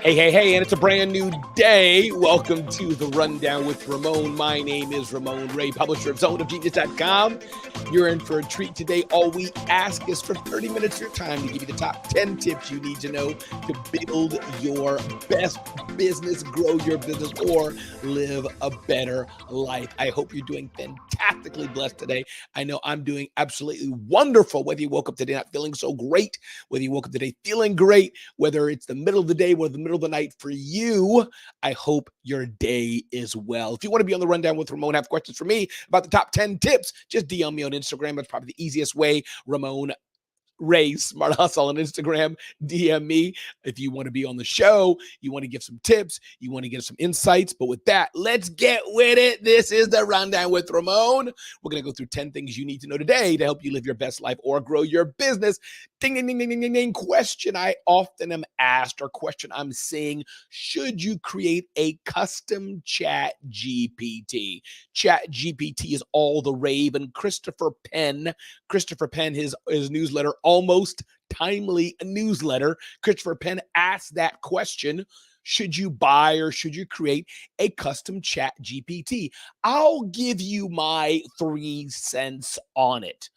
Hey, and it's a brand new day. Welcome to the Rundown with Ramon. My name is Ramon Ray, publisher of zoneofgenius.com. You're in for a treat today. All we ask is for 30 minutes of your time to give you the top 10 tips you need to know to build your best business, grow your business, or live a better life. I hope you're doing fantastically blessed today. I know I'm doing absolutely wonderful. Whether you woke up today not feeling so great, whether you woke up today feeling great, whether it's the middle of the day or the middle of the night for you, I hope your day is well. If you want to be on the Rundown with Ramon, have questions for me about the top 10 tips, just DM me on Instagram. That's probably the easiest way. Ramon Ray Smart Hustle on Instagram. DM me if you want to be on the show, you want to give some tips, you want to get some insights. But with that, let's get with it. This is the Rundown with Ramon. We're going to go through 10 things you need to know today to help you live your best life or grow your business. Ding, ding, ding, ding, ding, ding, ding. Question I often am asked, or question I'm seeing: should you create a custom chat GPT? Chat GPT is all the rave, and Christopher Penn, his newsletter, Almost Timely newsletter, Christopher Penn asked that question: should you buy or should you create a custom chat GPT? I'll give you my 3 cents on it.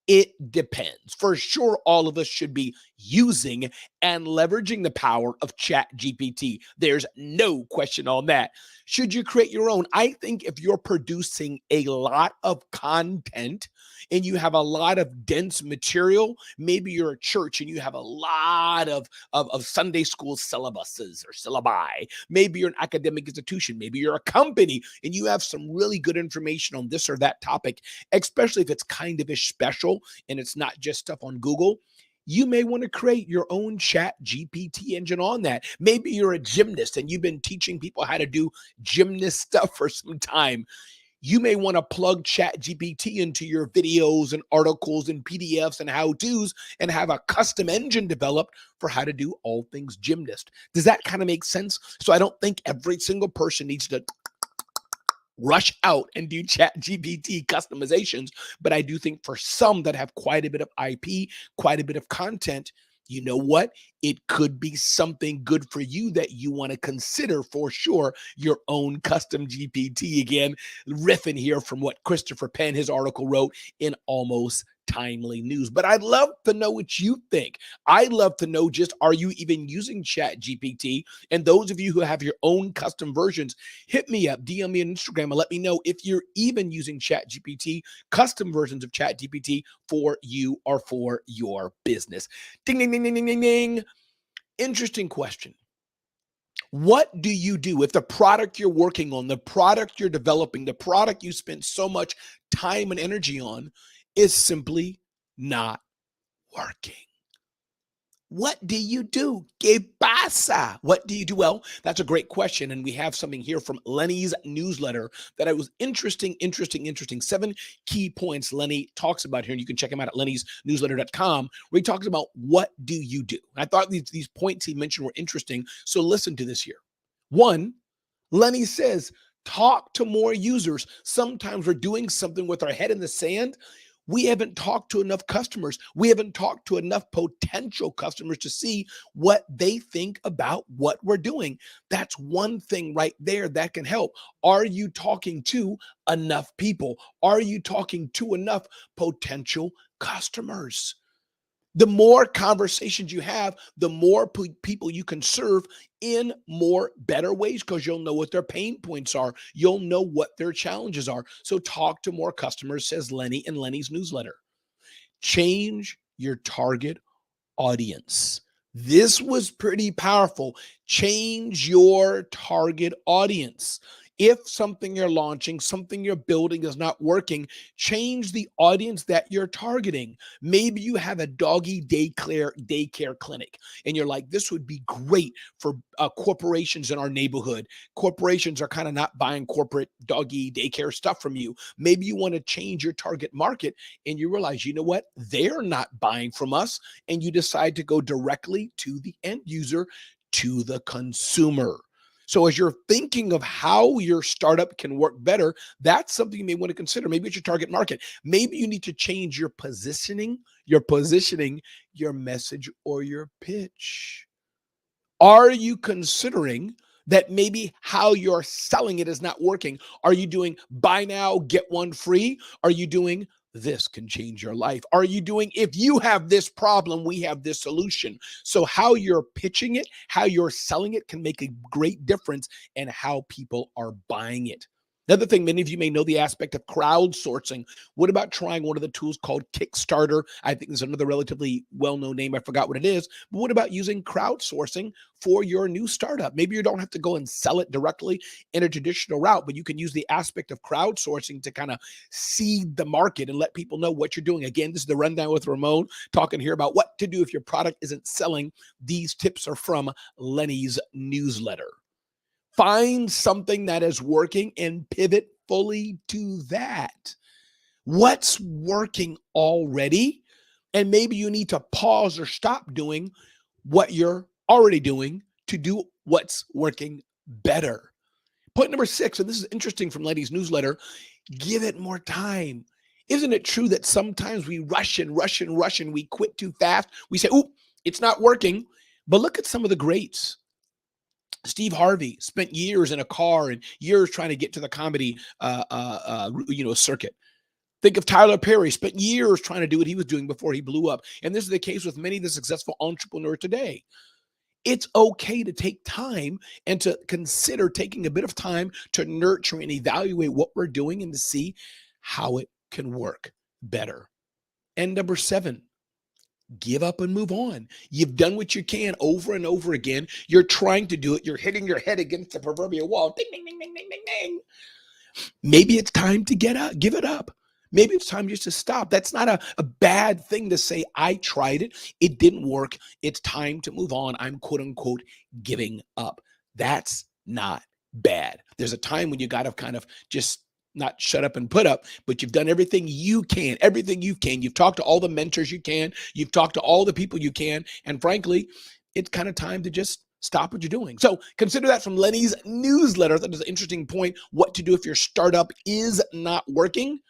It depends. For sure, all of us should be using and leveraging the power of Chat GPT. There's no question on that. Should you create your own? I think if you're producing a lot of content and you have a lot of dense material, maybe you're a church and you have a lot of Sunday school syllabuses or syllabi. Maybe you're an academic institution. Maybe you're a company and you have some really good information on this or that topic, especially if it's kind of special and it's not just stuff on Google. You may want to create your own Chat GPT engine on that. Maybe you're a gymnast and you've been teaching people how to do gymnast stuff for some time. You may want to plug Chat GPT into your videos and articles and PDFs and how-tos and have a custom engine developed for how to do all things gymnast. Does that kind of make sense? So I don't think every single person needs to rush out and do Chat GPT customizations, but I do think for some that have quite a bit of IP, quite a bit of content, you know what? It could be something good for you that you want to consider for sure, your own custom GPT. Again, riffing here from what Christopher Penn, his article, wrote in Almost Timely News. But I'd love to know what you think. I'd love to know, just, are you even using Chat GPT? And those of you who have your own custom versions, hit me up, DM me on Instagram, and let me know if you're even using Chat GPT, custom versions of Chat GPT for you or for your business. Ding, ding, ding, ding, ding, ding, ding. Interesting question. What do you do if the product you're working on, the product you're developing, the product you spent so much time and energy on is simply not working? What do you do? ¿Qué pasa? What do you do? Well, that's a great question. And we have something here from Lenny's newsletter that I was interesting. 7 key points Lenny talks about here. And you can check him out at lennysnewsletter.com, where he talks about what do you do. I thought these points he mentioned were interesting. So listen to this here. 1, Lenny says, talk to more users. Sometimes we're doing something with our head in the sand. We haven't talked to enough customers. We haven't talked to enough potential customers to see what they think about what we're doing. That's one thing right there that can help. Are you talking to enough people? Are you talking to enough potential customers? The more conversations you have, the more people you can serve in more better ways, because you'll know what their pain points are. You'll know what their challenges are. So talk to more customers, says Lenny in Lenny's newsletter. Change your target audience. This was pretty powerful. Change your target audience. If something you're launching, something you're building is not working, change the audience that you're targeting. Maybe you have a doggy daycare clinic, and you're like, this would be great for corporations in our neighborhood. Corporations are kind of not buying corporate doggy daycare stuff from you. Maybe you want to change your target market, and you realize, you know what? They're not buying from us, and you decide to go directly to the end user, to the consumer. So as you're thinking of how your startup can work better, that's something you may want to consider. Maybe it's your target market. Maybe you need to change your positioning, your message, or your pitch. Are you considering that maybe how you're selling it is not working? Are you doing buy now, get one free? Are you doing this can change your life? Are you doing if you have this problem, we have this solution? So, how you're pitching it, how you're selling it can make a great difference in how people are buying it. Another thing, many of you may know the aspect of crowdsourcing. What about trying one of the tools called Kickstarter? I think there's another relatively well-known name. I forgot what it is. But what about using crowdsourcing for your new startup? Maybe you don't have to go and sell it directly in a traditional route, but you can use the aspect of crowdsourcing to kind of seed the market and let people know what you're doing. Again, this is the Rundown with Ramon, talking here about what to do if your product isn't selling. These tips are from Lenny's newsletter. Find something that is working and pivot fully to that. What's working already? And maybe you need to pause or stop doing what you're already doing to do what's working better. Point number 6, and this is interesting from Lenny's newsletter, give it more time. Isn't it true that sometimes we rush and we quit too fast? We say, "Ooh, it's not working." But look at some of the greats. Steve Harvey spent years in a car and years trying to get to the comedy, circuit. Think of Tyler Perry, spent years trying to do what he was doing before he blew up. And this is the case with many of the successful entrepreneurs today. It's okay to take time and to consider taking a bit of time to nurture and evaluate what we're doing and to see how it can work better. And number 7, give up and move on. You've done what you can over and over again. You're trying to do it. You're hitting your head against the proverbial wall. Ding, ding, ding, ding, ding, ding, ding. Maybe it's time to get up, give it up. Maybe it's time just to stop. That's not a bad thing to say. I tried it. It didn't work. It's time to move on. I'm quote unquote giving up. That's not bad. There's a time when you got to kind of just not shut up and put up, but you've done everything you can, You've talked to all the mentors you can. You've talked to all the people you can. And frankly, it's kind of time to just stop what you're doing. So consider that from Lenny's newsletter. That is an interesting point. What to do if your startup is not working.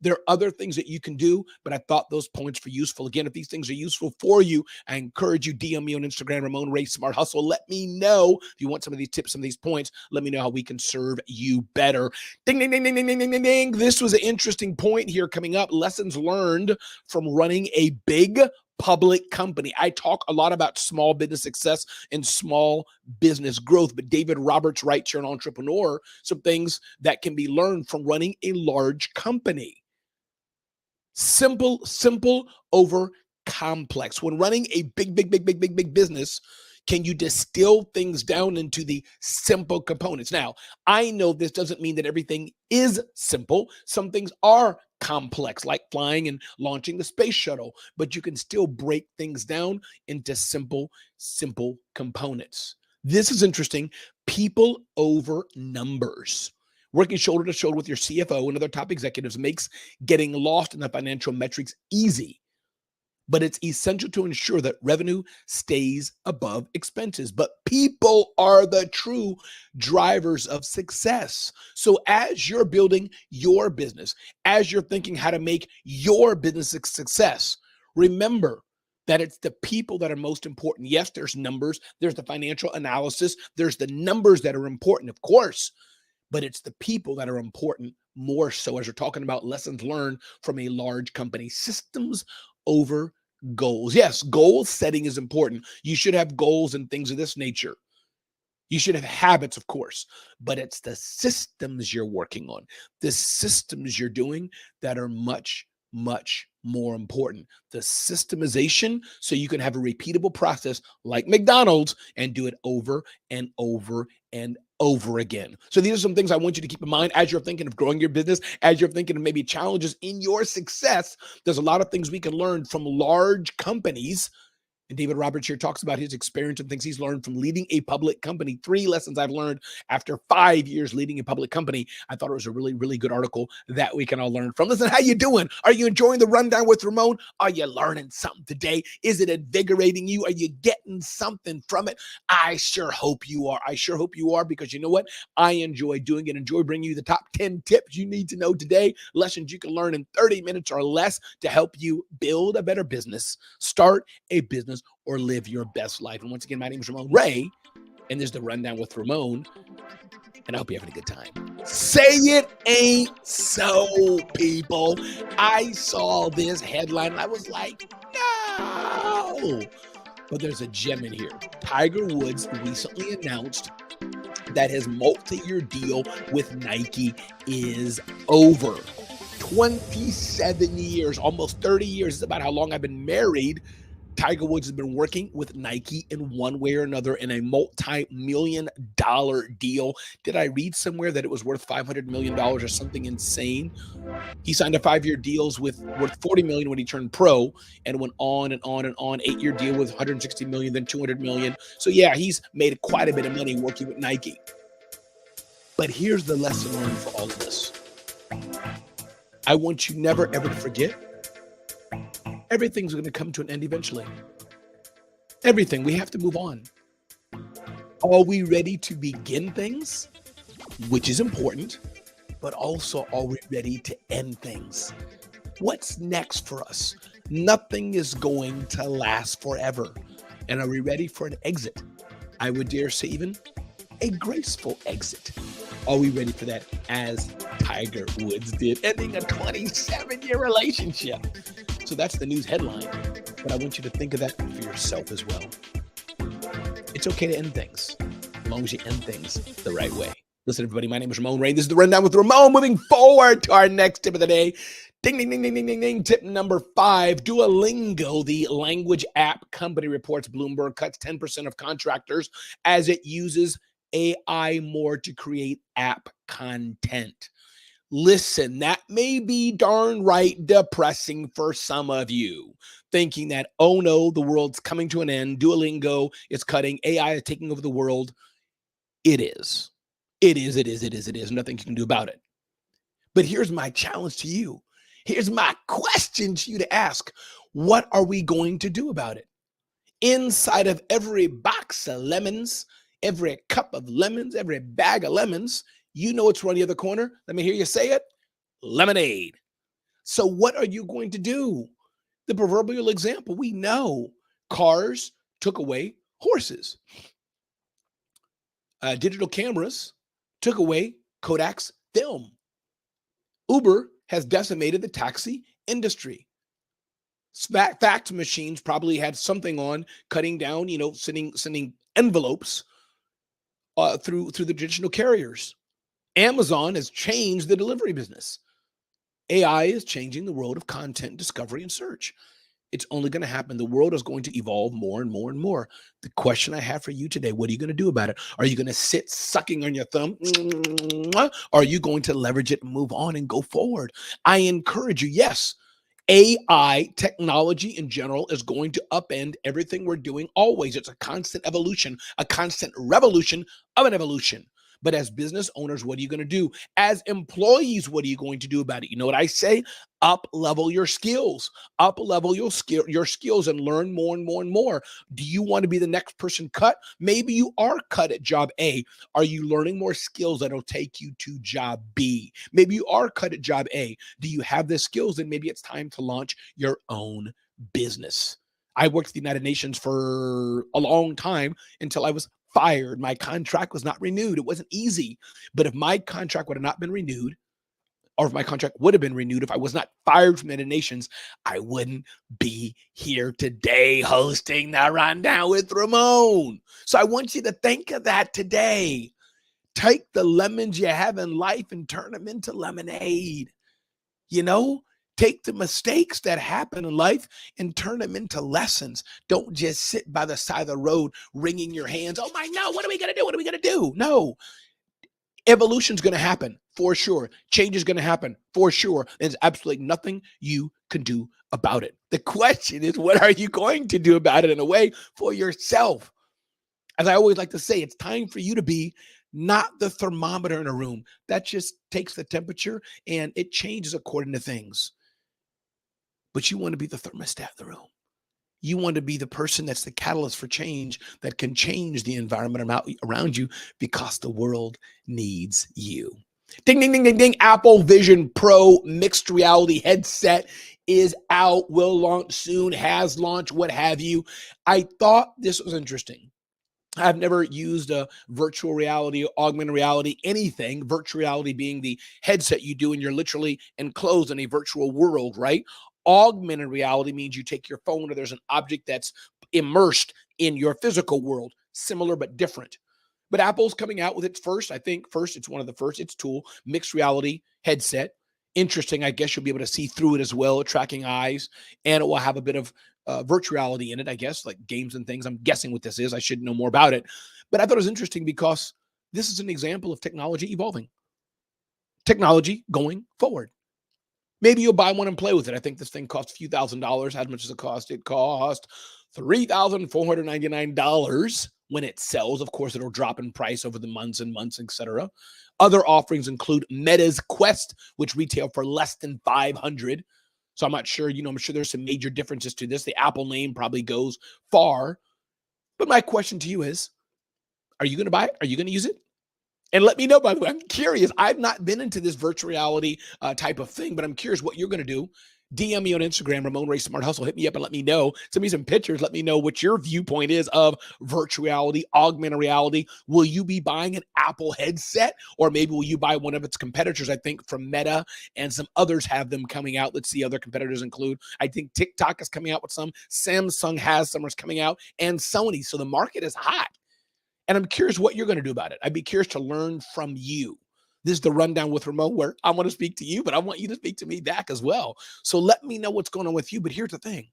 There are other things that you can do, but I thought those points were useful. Again, if these things are useful for you, I encourage you, DM me on Instagram, Ramon Ray Smart Hustle. Let me know if you want some of these tips, some of these points. Let me know how we can serve you better. Ding, ding, ding, ding, ding, ding, ding, ding, ding. This was an interesting point here coming up. Lessons learned from running a big public company. I talk a lot about small business success and small business growth, but David Roberts writes here, an entrepreneur, some things that can be learned from running a large company. Simple over complex. When running a big business, can you distill things down into the simple components? Now, I know this doesn't mean that everything is simple. Some things are complex, like flying and launching the space shuttle, but you can still break things down into simple components. This is interesting. People over numbers. Working shoulder to shoulder with your CFO and other top executives makes getting lost in the financial metrics easy, but it's essential to ensure that revenue stays above expenses. But people are the true drivers of success. So as you're building your business, as you're thinking how to make your business a success, remember that it's the people that are most important. Yes, there's numbers, there's the financial analysis, there's the numbers that are important, of course, but it's the people that are important more so as we're talking about lessons learned from a large company. Systems over goals. Yes, goal setting is important. You should have goals and things of this nature. You should have habits, of course, but it's the systems you're working on, the systems you're doing that are much more important. The systemization, so you can have a repeatable process like McDonald's and do it over and over and over again. So these are some things I want you to keep in mind as you're thinking of growing your business, as you're thinking of maybe challenges in your success. There's a lot of things we can learn from large companies. And David Roberts here talks about his experience and things he's learned from leading a public company. 3 lessons I've learned after 5 years leading a public company. I thought it was a really good article that we can all learn from. Listen, how you doing? Are you enjoying the Rundown with Ramon? Are you learning something today? Is it invigorating you? Are you getting something from it? I sure hope you are. I sure hope you are, because you know what? I enjoy doing it. Enjoy bringing you the top 10 tips you need to know today. Lessons you can learn in 30 minutes or less to help you build a better business, start a business, business or live your best life. And once again, my name is Ramon Ray, and this is the Rundown with Ramon, and I hope you're having a good time. Say it ain't so, people. I saw this headline and I was like, no. But there's a gem in here. Tiger Woods recently announced that his multi-year deal with Nike is over. 27 years, almost 30 years is about how long I've been married. Tiger Woods has been working with Nike in one way or another in a multi-million-dollar deal. Did I read somewhere that it was worth $500 million or something insane? He signed a 5-year deals worth $40 million when he turned pro, and went on and on and on. 8-year deal with $160 million, then $200 million. So yeah, he's made quite a bit of money working with Nike. But here's the lesson learned for all of this. I want you never, ever to forget, everything's going to come to an end eventually. Everything. We have to move on. Are we ready to begin things? Which is important, but also are we ready to end things? What's next for us? Nothing is going to last forever. And are we ready for an exit? I would dare say even a graceful exit. Are we ready for that, as Tiger Woods did, ending a 27-year relationship? So that's the news headline, but I want you to think of that for yourself as well. It's okay to end things, as long as you end things the right way. Listen, everybody, my name is Ramon Ray. This is the Rundown with Ramon. Moving forward to our next tip of the day. Ding, ding, ding, ding, ding, ding, ding. Tip number 5, Duolingo, the language app company, reports Bloomberg cuts 10% of contractors as it uses AI more to create app content. Listen, that may be darn right depressing for some of you, thinking that, oh no, the world's coming to an end. Duolingo is cutting. AI is taking over the world. It is. It is. It is. It is. It is. Nothing you can do about it. But here's my challenge to you. Here's my question to you to ask. What are we going to do about it? Inside of every box of lemons, every cup of lemons, every bag of lemons, you know it's around the other corner. Let me hear you say it. Lemonade. So what are you going to do? The proverbial example, we know cars took away horses. Digital cameras took away Kodak's film. Uber has decimated the taxi industry. Fax machines probably had something on cutting down, sending envelopes through the traditional carriers. Amazon has changed the delivery business. AI is changing the world of content discovery and search. It's only going to happen. The world is going to evolve more and more and more. The question I have for you today, what are you going to do about it? Are you going to sit sucking on your thumb? Or are you going to leverage it and move on and go forward? I encourage you, yes, AI technology in general is going to upend everything we're doing always. It's a constant evolution, a constant revolution of an evolution. But as business owners, what are you going to do? As employees, what are you going to do about it? You know what I say? Up level your skills, up level your skills and learn more and more and more. Do you want to be the next person cut? Maybe you are cut at job A. Are you learning more skills that'll take you to job B? Maybe you are cut at job A. Do you have the skills? Then maybe it's time to launch your own business. I worked at the United Nations for a long time until I was fired. My contract was not renewed. It wasn't easy. But if my contract would have not been renewed, or if my contract would have been renewed, if I was not fired from the United Nations, I wouldn't be here today hosting the Rundown with Ramon. So I want you to think of that today. Take the lemons you have in life and turn them into lemonade. Take the mistakes that happen in life and turn them into lessons. Don't just sit by the side of the road wringing your hands. Oh my, no, what are we going to do? What are we going to do? No. Evolution is going to happen for sure. Change is going to happen for sure. There's absolutely nothing you can do about it. The question is, what are you going to do about it in a way for yourself? As I always like to say, it's time for you to be not the thermometer in a room. That just takes the temperature and it changes according to things. But you want to be the thermostat in the room. You want to be the person that's the catalyst for change that can change the environment around you because the world needs you. Ding, ding, ding, ding, ding. Apple Vision Pro mixed reality headset is out, will launch soon, has launched, what have you. I thought this was interesting. I've never used a virtual reality, augmented reality, anything, virtual reality being the headset you do and you're literally enclosed in a virtual world, right? Augmented reality means you take your phone or there's an object that's immersed in your physical world, similar but different. But Apple's coming out with its first, I think first, it's one of the first, its tool, mixed reality headset. Interesting. I guess you'll be able to see through it as well, tracking eyes, and it will have a bit of virtual reality in it, I guess, like games and things. I'm guessing what this is. I should know more about it. But I thought it was interesting because this is an example of technology evolving, technology going forward. Maybe you'll buy one and play with it. I think this thing costs a few $1,000s. How much does it cost? It cost $3,499 when it sells. Of course, it'll drop in price over the months and months, etc. Other offerings include Meta's Quest, which retail for less than $500. So I'm not sure, I'm sure there's some major differences to this. The Apple name probably goes far. But my question to you is, are you going to buy it? Are you going to use it? And let me know, by the way, I'm curious. I've not been into this virtual reality type of thing, but I'm curious what you're going to do. DM me on Instagram, Ramon Ray Smart Hustle. Hit me up and let me know. Send me some pictures. Let me know what your viewpoint is of virtual reality, augmented reality. Will you be buying an Apple headset, or maybe will you buy one of its competitors? I think from Meta and some others have them coming out. Let's see, other competitors include, I think TikTok is coming out with some. Samsung has some coming out, and Sony. So the market is hot. And I'm curious what you're going to do about it. I'd be curious to learn from you. This is the Rundown with Ramon, where I want to speak to you, but I want you to speak to me back as well. So let me know what's going on with you. But here's the thing.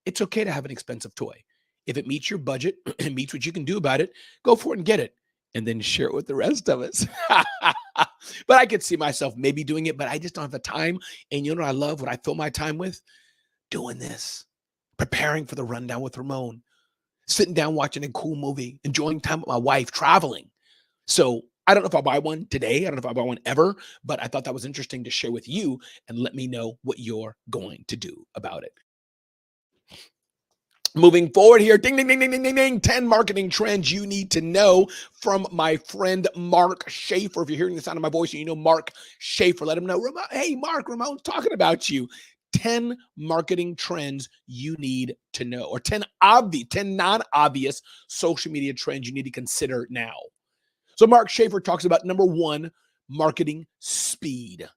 It's okay to have an expensive toy. If it meets your budget and meets what you can do about it, go for it and get it. And then share it with the rest of us. But I could see myself maybe doing it, but I just don't have the time. And you know what I love? What I fill my time with? Doing this. Preparing for the Rundown with Ramon. Sitting down, watching a cool movie, enjoying time with my wife, traveling. So I don't know if I'll buy one today. I don't know if I'll buy one ever, but I thought that was interesting to share with you and let me know what you're going to do about it. Moving forward here, ding, ding, ding, ding, ding, ding, ding, 10 marketing trends you need to know from my friend Mark Schaefer. If you're hearing the sound of my voice and you know Mark Schaefer, let him know. Hey, Mark, Ramon's talking about you. 10 marketing trends you need to know, or 10 non-obvious social media trends you need to consider now. So Mark Schaefer talks about number 1, marketing speed.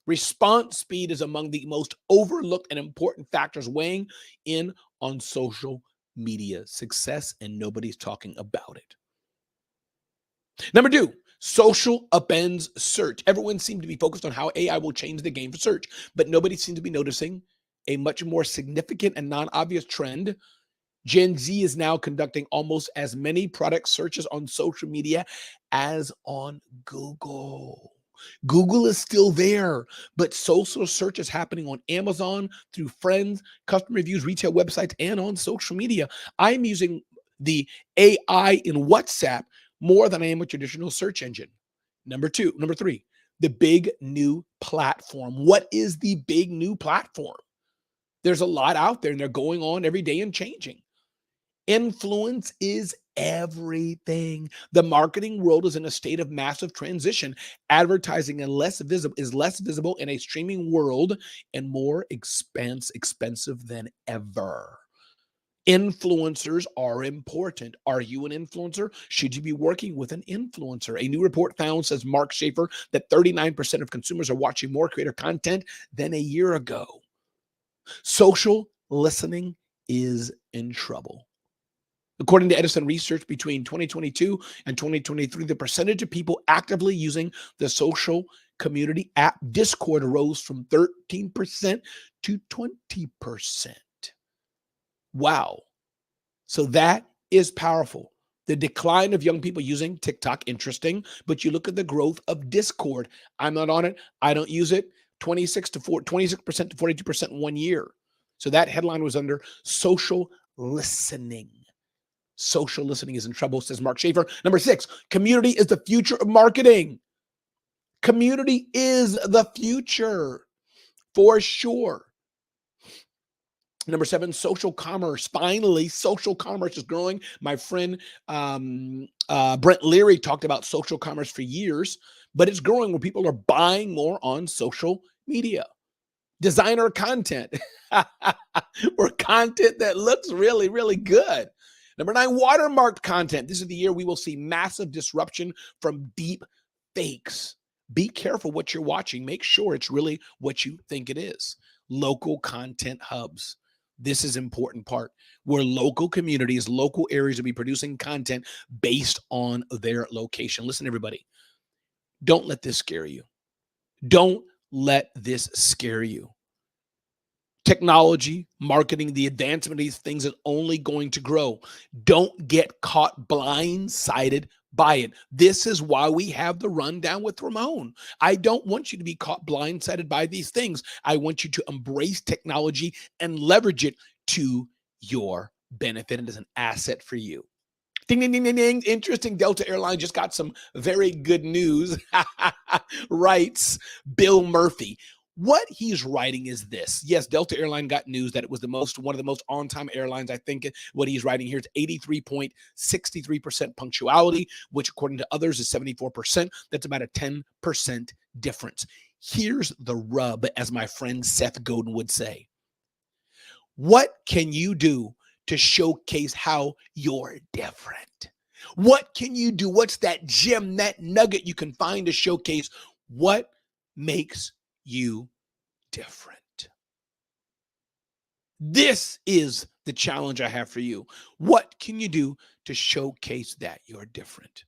Response speed is among the most overlooked and important factors weighing in on social media success, and nobody's talking about it. Number 2, social upends search. Everyone seems to be focused on how AI will change the game for search, but nobody seems to be noticing a much more significant and non-obvious trend. Gen Z is now conducting almost as many product searches on social media as on Google. Google is still there, but social search is happening on Amazon, through friends, customer reviews, retail websites, and on social media. I'm using the AI in WhatsApp more than I am a traditional search engine. Number 3, the big new platform. What is the big new platform? There's a lot out there and they're going on every day and changing. Influence is everything. The marketing world is in a state of massive transition. Advertising is less visible in a streaming world and more expensive than ever. Influencers are important. Are you an influencer? Should you be working with an influencer? A new report found, says Mark Schaefer, that 39% of consumers are watching more creator content than a year ago. Social listening is in trouble. According to Edison research, between 2022 and 2023, the percentage of people actively using the social community app Discord rose from 13% to 20%. Wow. So that is powerful. The decline of young people using TikTok, interesting, but you look at the growth of Discord. I'm not on it. I don't use it. 26% to 42% in 1 year. So that headline was under social listening. Social listening is in trouble, says Mark Schaefer. Number 6, community is the future of marketing. Community is the future for sure. Number 7, social commerce. Finally, social commerce is growing. My friend Brent Leary talked about social commerce for years, but it's growing where people are buying more on social media. designer content or content that looks really, really good. Number 9, watermarked content. This is the year we will see massive disruption from deep fakes. Be careful what you're watching. Make sure it's really what you think it is. Local content hubs. This is an important part where local communities, local areas will be producing content based on their location. Listen, everybody, don't let this scare you. Don't let this scare you. Technology, marketing, the advancement of these things is only going to grow. Don't get caught blindsided by it. This is why we have the rundown with Ramon. I don't want you to be caught blindsided by these things. I want you to embrace technology and leverage it to your benefit and as an asset for you. Ding, ding, ding, ding, ding. Interesting. Delta Airlines just got some very good news, writes Bill Murphy. What he's writing is this. Yes, Delta Airline got news that it was one of the most on-time airlines. I think what he's writing here is 83.63% punctuality, which according to others is 74%. That's about a 10% difference. Here's the rub, as my friend Seth Godin would say. What can you do to showcase how you're different? What can you do? What's that gem, that nugget you can find to showcase what makes you different? This is the challenge I have for you. What can you do to showcase that you're different?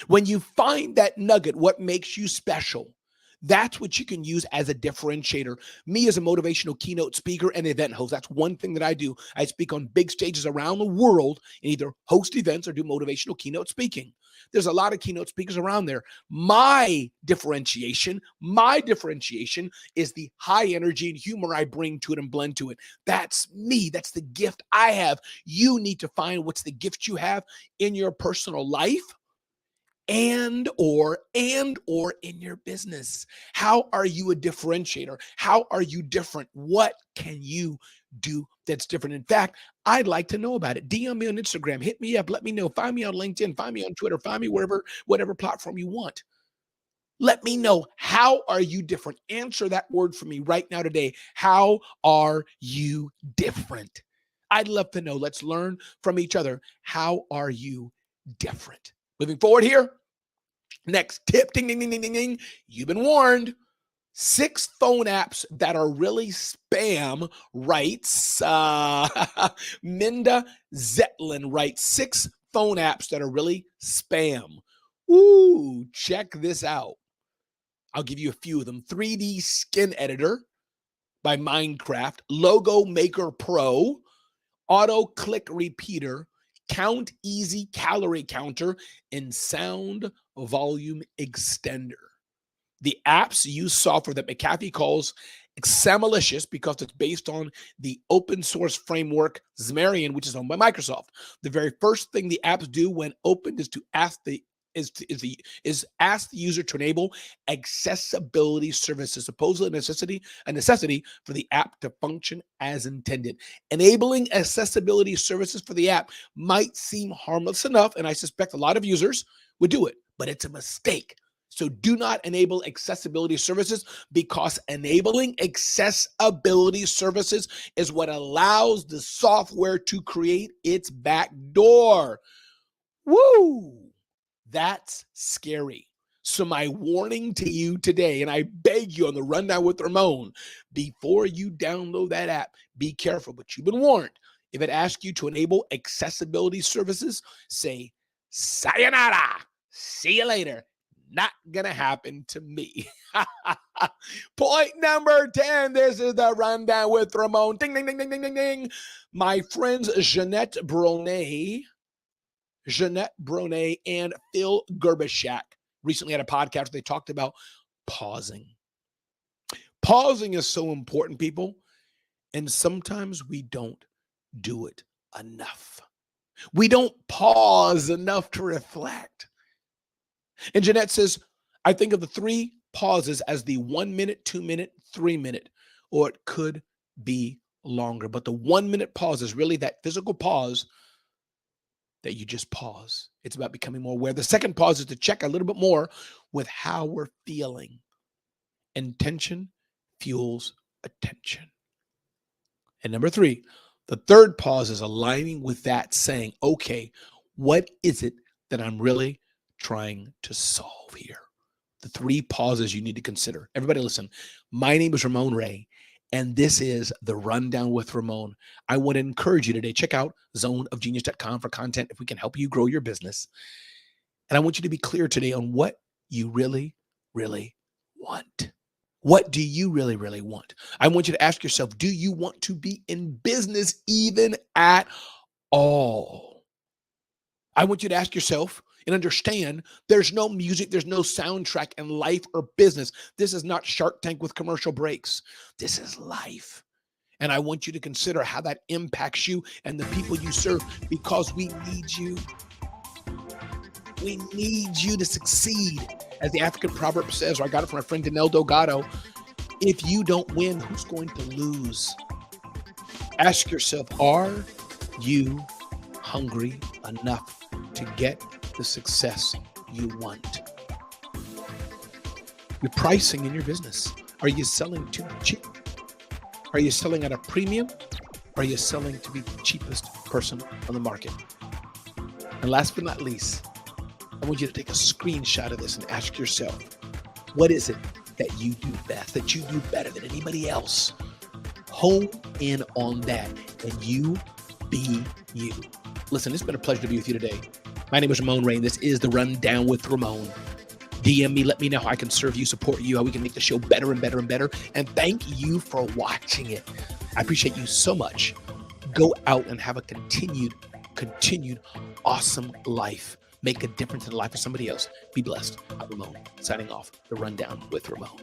When you find that nugget, what makes you special? That's what you can use as a differentiator. Me as a motivational keynote speaker and event host, that's one thing that I do. I speak on big stages around the world and either host events or do motivational keynote speaking. There's a lot of keynote speakers around there. My differentiation is the high energy and humor I bring to it and blend to it. That's me. That's the gift I have. You need to find what's the gift you have in your personal life and or in your business. How are you a differentiator? How are you different? What can you do that's different? In fact, I'd like to know about it. DM me on Instagram, hit me up, let me know. Find me on LinkedIn, find me on Twitter, find me wherever, whatever platform you want. Let me know, how are you different? Answer that word for me right now today. How are you different? I'd love to know. Let's learn from each other. How are you different? Moving forward here. Next tip, ding, ding, ding, ding, ding, ding. You've been warned. 6 phone apps that are really spam, writes Minda Zetlin, writes 6 phone apps that are really spam. Ooh, check this out. I'll give you a few of them. 3D Skin Editor by Minecraft, Logo Maker Pro, Auto Click Repeater, Count Easy Calorie Counter, and Sound Volume Extender. The apps use software that McAfee calls Examalicious because it's based on the open source framework Xamarin, which is owned by Microsoft. The very first thing the apps do when opened is to ask the user to enable accessibility services, supposedly a necessity for the app to function as intended. Enabling accessibility services for the app might seem harmless enough, and I suspect a lot of users would do it, but it's a mistake. So do not enable accessibility services, because enabling accessibility services is what allows the software to create its back door. Woo! That's scary. So my warning to you today, and I beg you on the Rundown with Ramon, before you download that app, be careful, but you've been warned. If it asks you to enable accessibility services, say, sayonara, see you later. Not going to happen to me. Point number 10. This is the Rundown with Ramon. Ding, ding, ding, ding, ding, ding, ding. My friends Jeanette Bronet and Phil Gerbishak recently had a podcast where they talked about pausing. Pausing is so important, people, and sometimes we don't do it enough. We don't pause enough to reflect. And Jeanette says, I think of the 3 pauses as the 1 minute, 2 minute, 3 minute, or it could be longer. But the 1 minute pause is really that physical pause that you just pause. It's about becoming more aware. The second pause is to check a little bit more with how we're feeling. Intention fuels attention. And number three, the third pause is aligning with that, saying, okay, what is it that I'm really trying to solve here? The three pauses you need to consider. Everybody listen. My name is Ramon Ray, and this is the Rundown with Ramon. I want to encourage you today. Check out zoneofgenius.com for content if we can help you grow your business. And I want you to be clear today on what you really, really want. What do you really, really want? I want you to ask yourself, do you want to be in business even at all? I want you to ask yourself and understand there's no music, there's no soundtrack in life or business. This is not Shark Tank with commercial breaks. This is life. And I want you to consider how that impacts you and the people you serve, because we need you. We need you to succeed. As the African proverb says, or I got it from my friend Danelle Delgado, if you don't win, who's going to lose? Ask yourself, are you hungry enough to get the success you want? Your pricing in your business. Are you selling too cheap? Are you selling at a premium? Are you selling to be the cheapest person on the market? And last but not least, I want you to take a screenshot of this and ask yourself, what is it that you do best, that you do better than anybody else? Hone in on that and you be you. Listen, it's been a pleasure to be with you today. My name is Ramon Ray, and this is the Rundown with Ramon. DM me, let me know how I can serve you, support you, how we can make the show better and better and better. And thank you for watching it. I appreciate you so much. Go out and have a continued awesome life. Make a difference in the life of somebody else. Be blessed. I'm Ramon, signing off. The Rundown with Ramon.